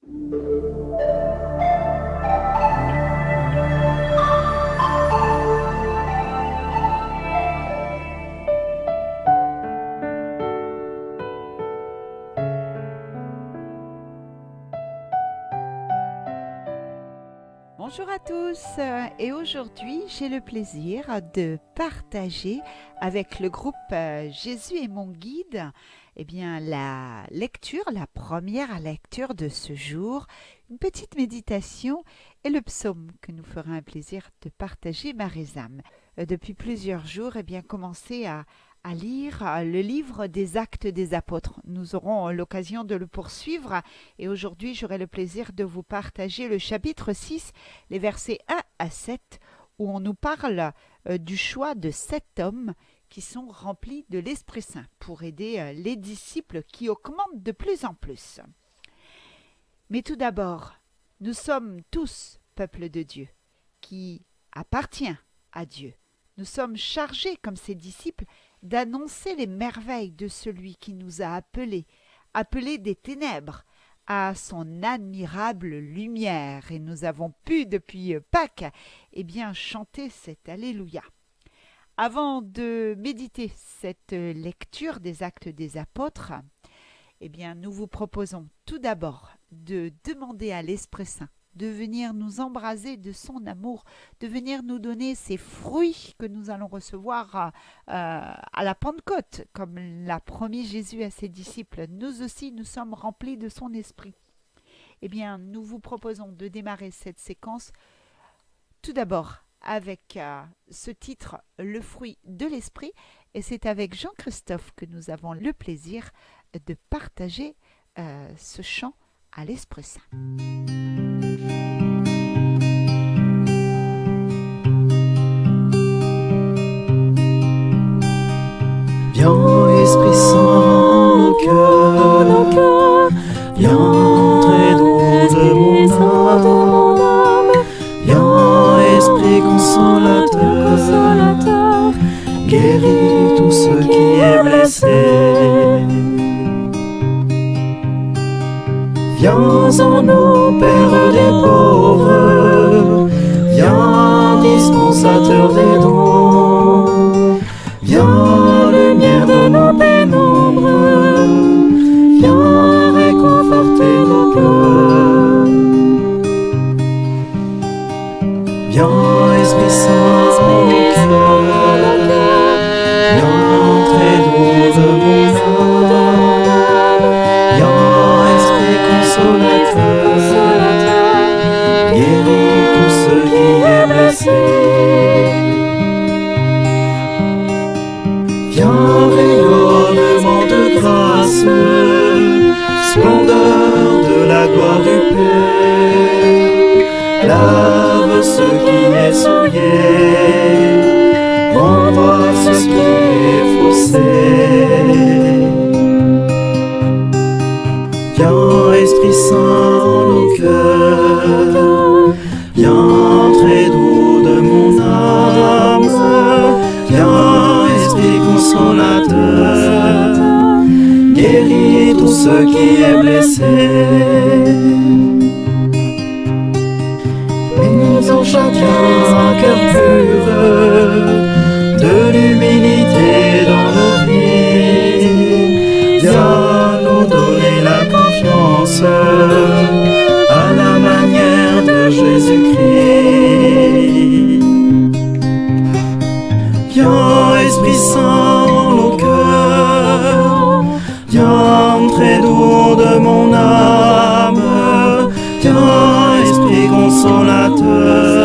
Bonjour à tous et aujourd'hui j'ai le plaisir de partager avec le groupe Jésus est mon guide la lecture, la première lecture de ce jour, une petite méditation et le psaume que nous fera un plaisir de partager Marie-Zam. Depuis plusieurs jours, commencez à lire le livre des Actes des Apôtres. Nous aurons l'occasion de le poursuivre et aujourd'hui j'aurai le plaisir de vous partager le chapitre 6, les versets 1 à 7, où on nous parle du choix de 7 hommes qui sont remplis de l'Esprit Saint pour aider les disciples qui augmentent de plus en plus. Mais tout d'abord, nous sommes tous peuple de Dieu qui appartient à Dieu. Nous sommes chargés comme ses disciples d'annoncer les merveilles de celui qui nous a appelés des ténèbres à son admirable lumière. Et nous avons pu, depuis Pâques, chanter cet Alléluia. Avant de méditer cette lecture des Actes des Apôtres, nous vous proposons tout d'abord de demander à l'Esprit Saint de venir nous embraser de son amour, de venir nous donner ces fruits que nous allons recevoir à la Pentecôte, comme l'a promis Jésus à ses disciples. Nous aussi, nous sommes remplis de son esprit. Nous vous proposons de démarrer cette séquence tout d'abord avec ce titre « Le fruit de l'esprit » et c'est avec Jean-Christophe que nous avons le plaisir de partager ce chant à l'Esprit Saint. Viens, Esprit Saint, nos cœurs, viens entrer doux de mon âme, viens, Esprit consolateur, guéris tout ce qui est blessé. Viens en nous, Père des pauvres, viens, dispensateur des dons, viens, lumière de nos pénombres, viens réconforter nos cœurs. Viens, Esprit Saint, nos cœurs, viens entrer doux de mon âme, viens, Esprit consolateur, guéris tout ce qui est blessé. Viens, rayonnement de grâce, splendeur de la gloire du Père, lave ce qui est souillé, renvoie ce qui est faussé. Viens, Esprit Saint, nos cœurs, viens entrer doux de mon âme, viens, Esprit consolateur, guéris tout ce qui est blessé. Mets en chacun un cœur pur, de l'humilité dans nos vies, viens nous donner la confiance à la manière de Jésus-Christ. Viens, Esprit Saint, nos cœurs, viens entrer doux de mon âme, viens, Esprit consolateur,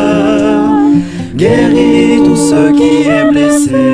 guéris tout ce qui est blessé.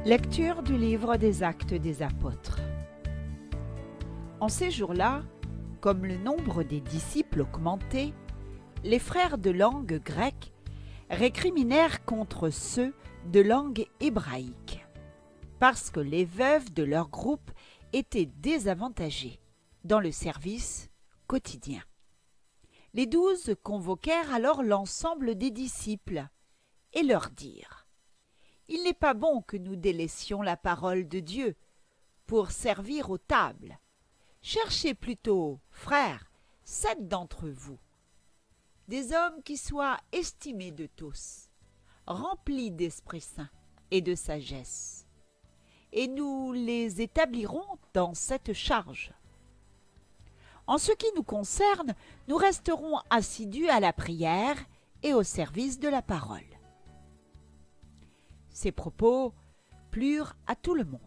Lecture du livre des Actes des Apôtres. En ces jours-là, comme le nombre des disciples augmentait, les frères de langue grecque récriminèrent contre ceux de langue hébraïque, parce que les veuves de leur groupe étaient désavantagées dans le service quotidien. Les 12 convoquèrent alors l'ensemble des disciples et leur dirent : « Il n'est pas bon que nous délaissions la parole de Dieu pour servir aux tables. Cherchez plutôt, frères, 7 d'entre vous, des hommes qui soient estimés de tous, remplis d'Esprit Saint et de sagesse, et nous les établirons dans cette charge. En ce qui nous concerne, nous resterons assidus à la prière et au service de la parole. » Ces propos plurent à tout le monde,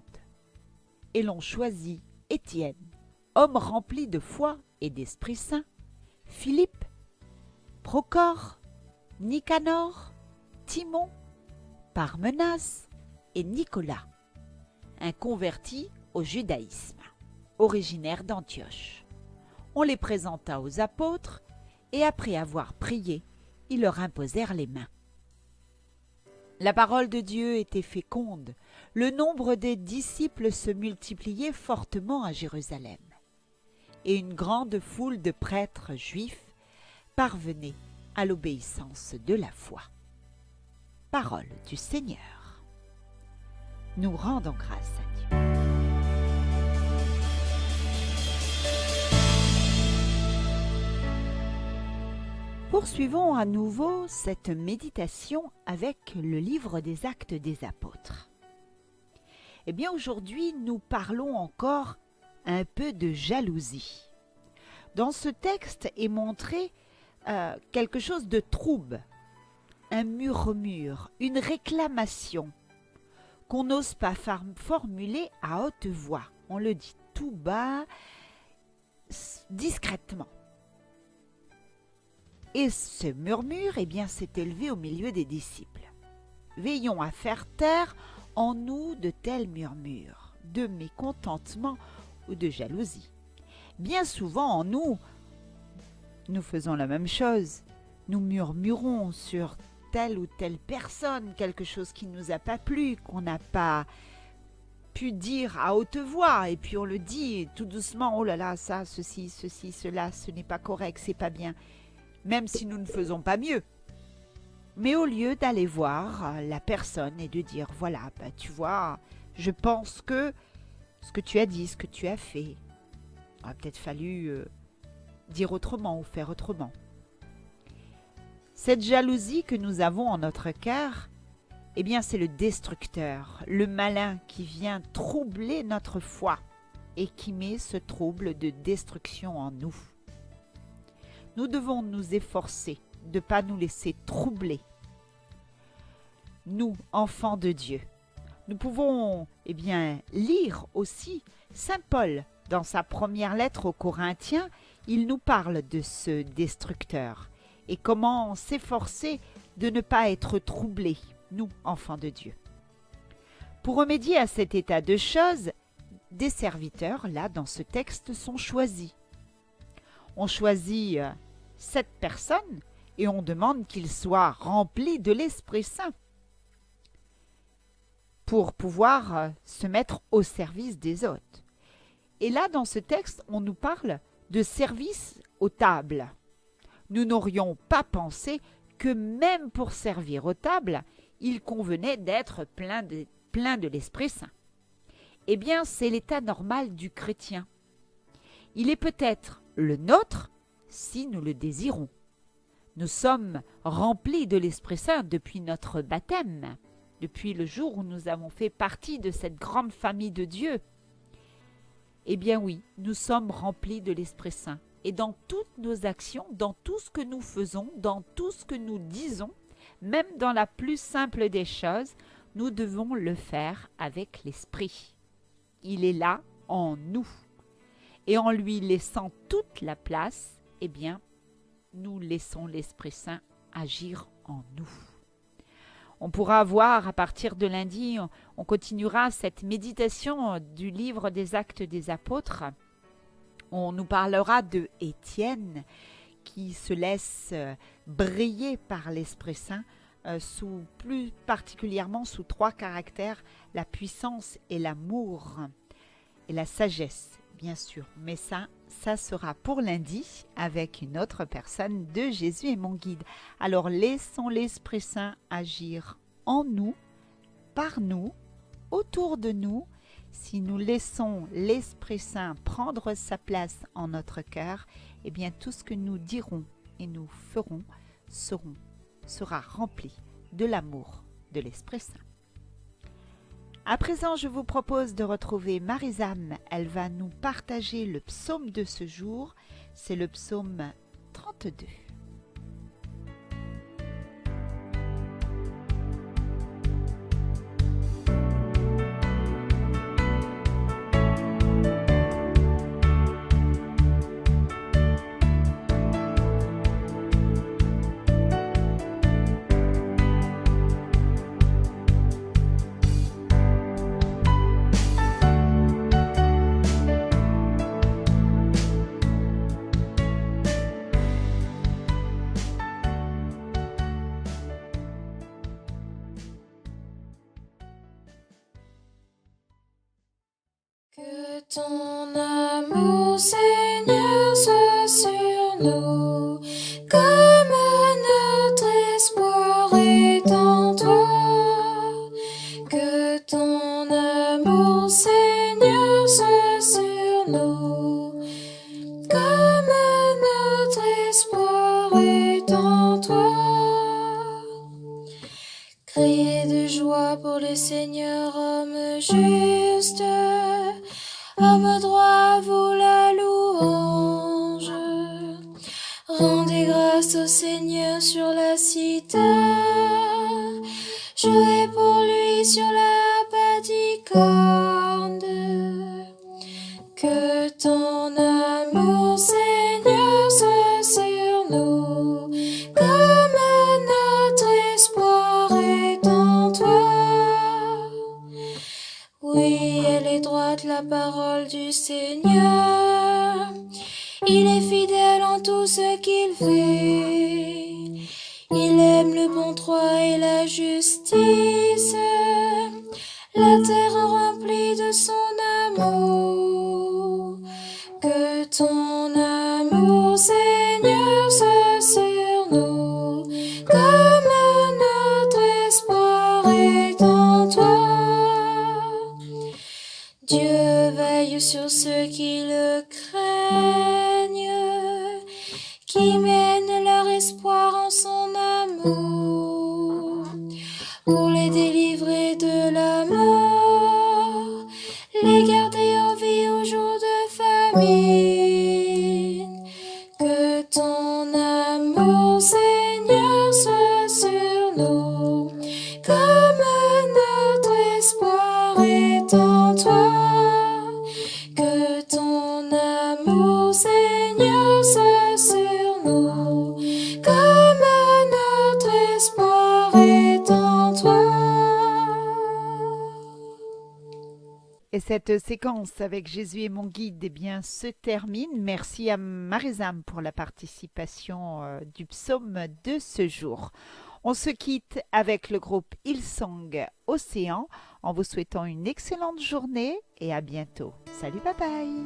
et l'on choisit Étienne, homme rempli de foi et d'Esprit Saint, Philippe, Procore, Nicanor, Timon, Parmenas et Nicolas, un converti au judaïsme, originaire d'Antioche. On les présenta aux apôtres, et après avoir prié, ils leur imposèrent les mains. La parole de Dieu était féconde, le nombre des disciples se multipliait fortement à Jérusalem, et une grande foule de prêtres juifs parvenait à l'obéissance de la foi. Parole du Seigneur. Nous rendons grâce à Dieu. Poursuivons à nouveau cette méditation avec le livre des Actes des Apôtres. Eh bien, aujourd'hui, nous parlons encore un peu de jalousie. Dans ce texte est montré quelque chose de trouble, un murmure, une réclamation qu'on n'ose pas formuler à haute voix. On le dit tout bas, discrètement. Et ce murmure, eh bien, s'est élevé au milieu des disciples. Veillons à faire taire en nous de tels murmures, de mécontentement ou de jalousie. Bien souvent en nous, nous faisons la même chose. Nous murmurons sur telle ou telle personne, quelque chose qui ne nous a pas plu, qu'on n'a pas pu dire à haute voix, et puis on le dit tout doucement, oh là là, ça, ceci, cela, ce n'est pas correct, c'est pas bien. Même si nous ne faisons pas mieux. Mais au lieu d'aller voir la personne et de dire, voilà, tu vois, je pense que ce que tu as dit, ce que tu as fait, il aurait peut-être fallu dire autrement ou faire autrement. Cette jalousie que nous avons en notre cœur, eh bien c'est le destructeur, le malin qui vient troubler notre foi et qui met ce trouble de destruction en nous. Nous devons nous efforcer de ne pas nous laisser troubler. Nous, enfants de Dieu, nous pouvons lire aussi Saint Paul dans sa première lettre aux Corinthiens. Il nous parle de ce destructeur et comment s'efforcer de ne pas être troublés, nous, enfants de Dieu. Pour remédier à cet état de choses, des serviteurs, là, dans ce texte, sont choisis. On choisit 7 personnes et on demande qu'ils soient remplis de l'Esprit Saint pour pouvoir se mettre au service des autres. Et là, dans ce texte, on nous parle de service aux tables. Nous n'aurions pas pensé que même pour servir aux tables, il convenait d'être plein de l'Esprit Saint. Eh bien, c'est l'état normal du chrétien. Il est peut-être le nôtre si nous le désirons. Nous sommes remplis de l'Esprit Saint depuis notre baptême, depuis le jour où nous avons fait partie de cette grande famille de Dieu. Eh bien oui, nous sommes remplis de l'Esprit Saint. Et dans toutes nos actions, dans tout ce que nous faisons, dans tout ce que nous disons, même dans la plus simple des choses, nous devons le faire avec l'Esprit. Il est là en nous. Et en lui laissant toute la place, eh bien, nous laissons l'Esprit Saint agir en nous. On pourra voir à partir de lundi, on continuera cette méditation du livre des Actes des Apôtres. On nous parlera de Étienne qui se laisse briller par l'Esprit Saint, plus particulièrement sous 3 caractères, la puissance et l'amour et la sagesse, bien sûr. Mais ça sera pour lundi avec une autre personne de Jésus est mon guide. Alors laissons l'Esprit Saint agir en nous, par nous, autour de nous. Si nous laissons l'Esprit Saint prendre sa place en notre cœur, eh bien tout ce que nous dirons et nous ferons sera rempli de l'amour de l'Esprit Saint. À présent, je vous propose de retrouver Marie-Zam. Elle va nous partager le psaume de ce jour. C'est le psaume 32. Que ton amour, Seigneur, soit sur nous, comme notre espoir est en toi. Que ton amour, Seigneur, soit sur nous, comme notre espoir est en toi. Criez de joie pour le Seigneur, homme juste. Homme droit, vous la louange. Rendez grâce au Seigneur sur la cithare. Jouez pour lui sur la paticorde. Que ton amour, Seigneur, soit sur nous, comme notre espoir est en toi. Oui, elle est droite, la parole du Seigneur. Il est fidèle en tout ce qu'il fait. Il aime le bon droit et la justice. La terre remplie de son amour. Que ton amour, Seigneur, soit sur nous, comme notre espoir est en toi. Dieu veille sur ceux qui le craignent, qui mènent leur espoir en son amour, pour les délivrer de la mort, les garder en vie au jour de famine. Que ton amour, Seigneur, soit sur nous, comme notre espoir est en toi. Que ton amour, Seigneur, soit sur nous, comme notre espoir est en toi. Et cette séquence avec Jésus est mon guide, eh bien, se termine. Merci à Marie-Zam pour la participation du psaume de ce jour. On se quitte avec le groupe Hillsong Océan en vous souhaitant une excellente journée et à bientôt. Salut, bye bye.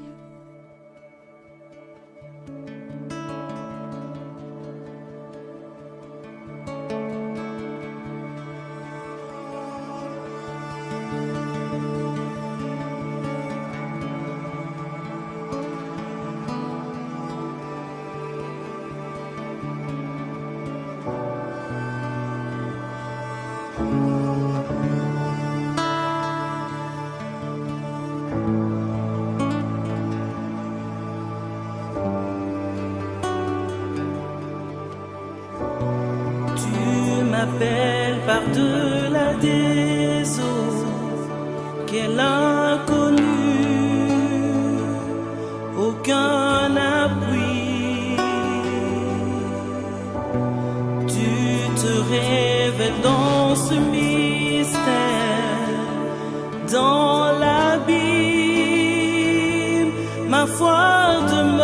foi de